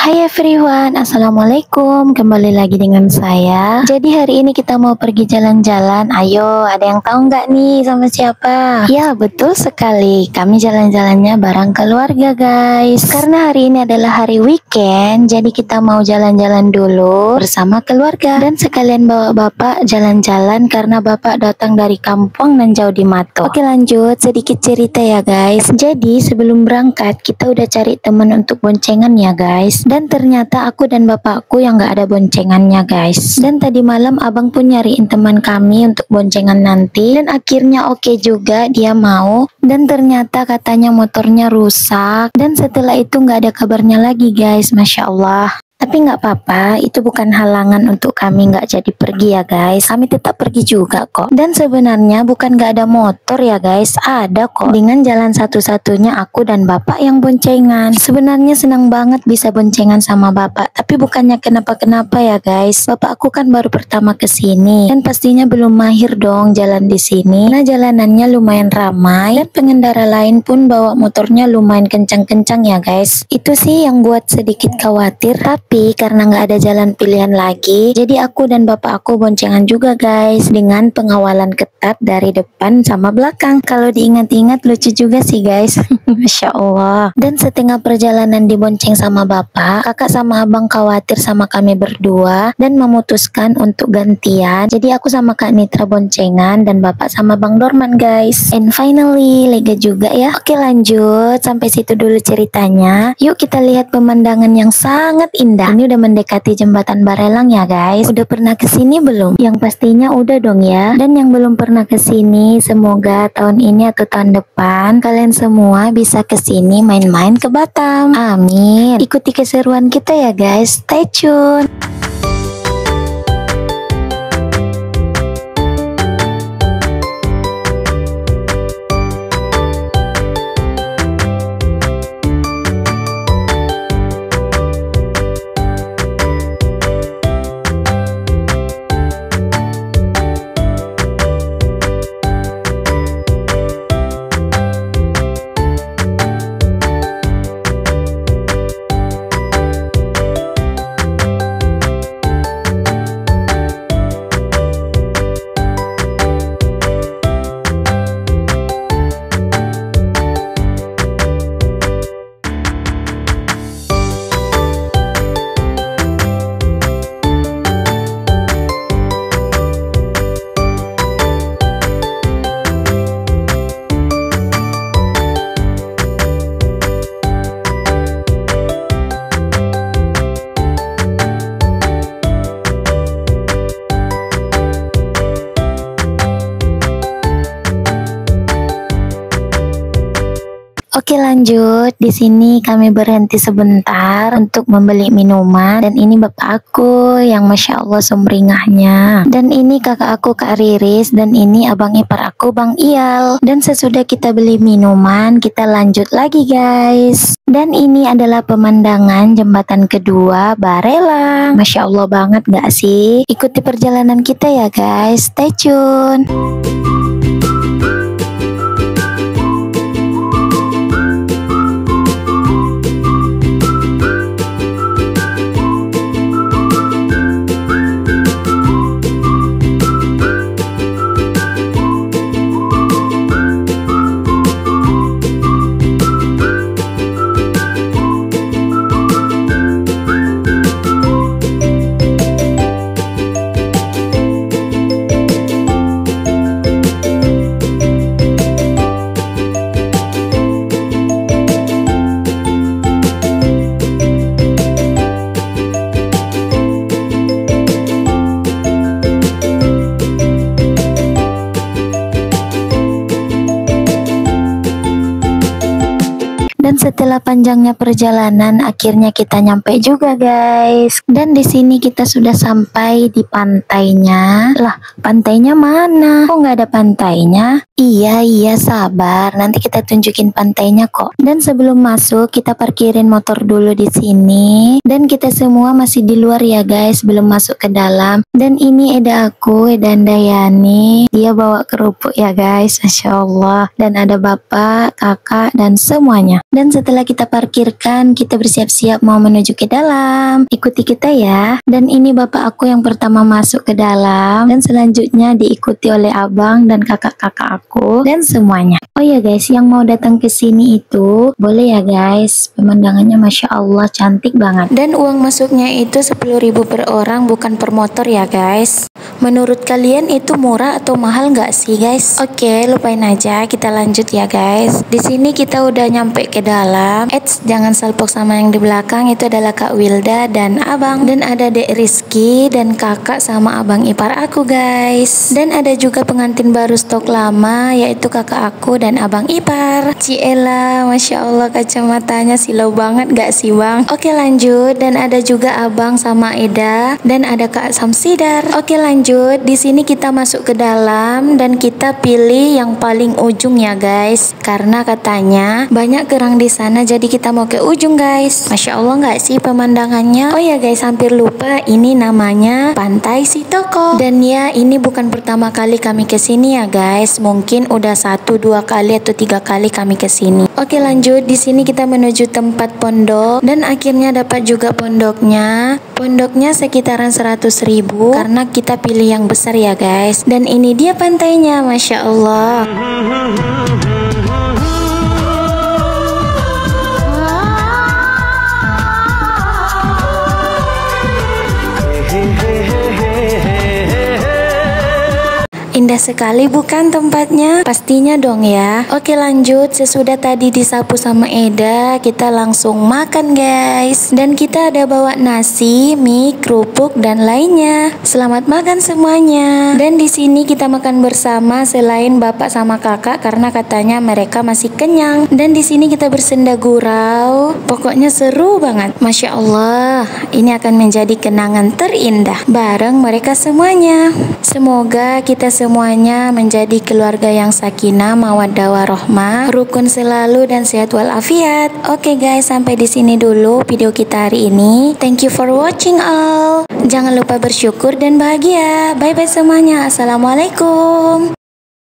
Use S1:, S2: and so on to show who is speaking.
S1: Hai everyone, assalamualaikum. Kembali lagi dengan saya. Jadi hari ini kita mau pergi jalan-jalan. Ayo, ada yang tahu nggak nih sama siapa? Ya, betul sekali. Kami jalan-jalannya bareng keluarga guys. Karena hari ini adalah hari weekend, jadi kita mau jalan-jalan dulu bersama keluarga. Dan sekalian bawa bapak jalan-jalan karena bapak datang dari kampung dan jauh di Mato. Oke lanjut, sedikit cerita ya guys. Jadi sebelum berangkat kita udah cari teman untuk boncengan ya guys. Dan ternyata aku dan bapakku yang gak ada boncengannya guys. Dan tadi malam abang pun nyariin teman kami untuk boncengan nanti. Dan akhirnya oke juga, dia mau. Dan ternyata katanya motornya rusak. Dan setelah itu gak ada kabarnya lagi guys, Masya Allah. Tapi nggak apa-apa, itu bukan halangan untuk kami nggak jadi pergi ya guys. Kami tetap pergi juga kok. Dan sebenarnya bukan nggak ada motor ya guys, ada kok. Dengan jalan satu-satunya aku dan bapak yang boncengan. Sebenarnya senang banget bisa boncengan sama bapak, tapi bukannya kenapa-kenapa ya guys. Bapakku kan baru pertama kesini dan pastinya belum mahir dong jalan di sini. Nah jalanannya lumayan ramai dan pengendara lain pun bawa motornya lumayan kencang-kencang ya guys. Itu sih yang buat sedikit khawatir. Tapi karena nggak ada jalan pilihan lagi, jadi aku dan bapak aku boncengan juga guys, dengan pengawalan ketat dari depan sama belakang. Kalau diingat-ingat lucu juga sih guys. Masya Allah. Dan setengah perjalanan dibonceng sama bapak, kakak sama abang khawatir sama kami berdua dan memutuskan untuk gantian. Jadi aku sama Kak Nitra boncengan dan bapak sama Bang Dorman guys. And finally lega juga ya. Oke lanjut, sampai situ dulu ceritanya. Yuk kita lihat pemandangan yang sangat indah. Ini udah mendekati jembatan Barelang ya guys. Udah pernah kesini belum? Yang pastinya udah dong ya. Dan yang belum pernah kesini, semoga tahun ini atau tahun depan kalian semua bisa kesini main-main ke Batam. Amin. Ikuti keseruan kita ya guys. Stay tune. Oke lanjut, di sini kami berhenti sebentar untuk membeli minuman dan ini bapak aku yang Masya Allah sumringahnya. Dan ini kakak aku Kak Riris dan ini abang ipar aku Bang Iyal. Dan sesudah kita beli minuman, kita lanjut lagi guys. Dan ini adalah pemandangan jembatan kedua Barelang. Masya Allah banget gak sih? Ikuti perjalanan kita ya guys, stay tune. Dan setelah panjangnya perjalanan, akhirnya kita nyampe juga guys. Dan di sini kita sudah sampai di pantainya. Lah, pantainya mana? Kok nggak ada pantainya? Iya, sabar. Nanti kita tunjukin pantainya kok. Dan sebelum masuk, kita parkirin motor dulu di sini. Dan kita semua masih di luar ya guys, belum masuk ke dalam. Dan ini Eda aku, Eda Andayani. Dia bawa kerupuk ya guys, Masya Allah. Dan ada bapak, kakak, dan semuanya. Dan setelah kita parkirkan, kita bersiap-siap mau menuju ke dalam. Ikuti kita ya. Dan ini bapak aku yang pertama masuk ke dalam, dan selanjutnya diikuti oleh abang dan kakak-kakak aku dan semuanya. Oh ya guys, yang mau datang ke sini itu boleh ya guys. Pemandangannya Masya Allah cantik banget. Dan uang masuknya itu 10.000 per orang, bukan per motor ya guys. Menurut kalian itu murah atau mahal nggak sih guys? Oke, lupain aja, kita lanjut ya guys. Di sini kita udah nyampe ke dalam. Jangan salpok sama yang di belakang, itu adalah Kak Wilda dan abang. Dan ada Dek Rizky dan kakak sama abang ipar aku guys. Dan ada juga pengantin baru stok lama, yaitu kakak aku dan abang ipar. Ciela, Masya Allah kacamatanya silau banget gak sih bang? Oke lanjut, dan ada juga abang sama Eda, dan ada Kak Samsidar. Oke lanjut. Di sini kita masuk ke dalam dan kita pilih yang paling ujung ya guys, karena katanya banyak kerang di sana, jadi kita mau ke ujung guys. Masya Allah nggak sih pemandangannya? Oh ya guys, hampir lupa, ini namanya Pantai Sitoko. Dan ya, ini bukan pertama kali kami ke sini ya guys, mungkin udah 1, 2 kali atau 3 kali kami ke sini. Oke lanjut, di sini kita menuju tempat pondok dan akhirnya dapat juga pondoknya. Pondoknya sekitaran 100.000 karena kita pilih yang besar ya guys. Dan ini dia pantainya, Masya Allah. Indah sekali bukan tempatnya? Pastinya dong ya. Oke lanjut, sesudah tadi disapu sama Eda, kita langsung makan guys. Dan kita ada bawa nasi, mie, kerupuk dan lainnya. Selamat makan semuanya. Dan di sini kita makan bersama selain bapak sama kakak karena katanya mereka masih kenyang. Dan di sini kita bersenda gurau. Pokoknya seru banget. Masya Allah, ini akan menjadi kenangan terindah bareng mereka semuanya. Semoga kita semuanya menjadi keluarga yang sakinah, mawaddah warohmah, rukun selalu dan sehat walafiat. Oke guys, sampai di sini dulu video kita hari ini. Thank you for watching all. Jangan lupa bersyukur dan bahagia. Bye bye semuanya. Assalamualaikum.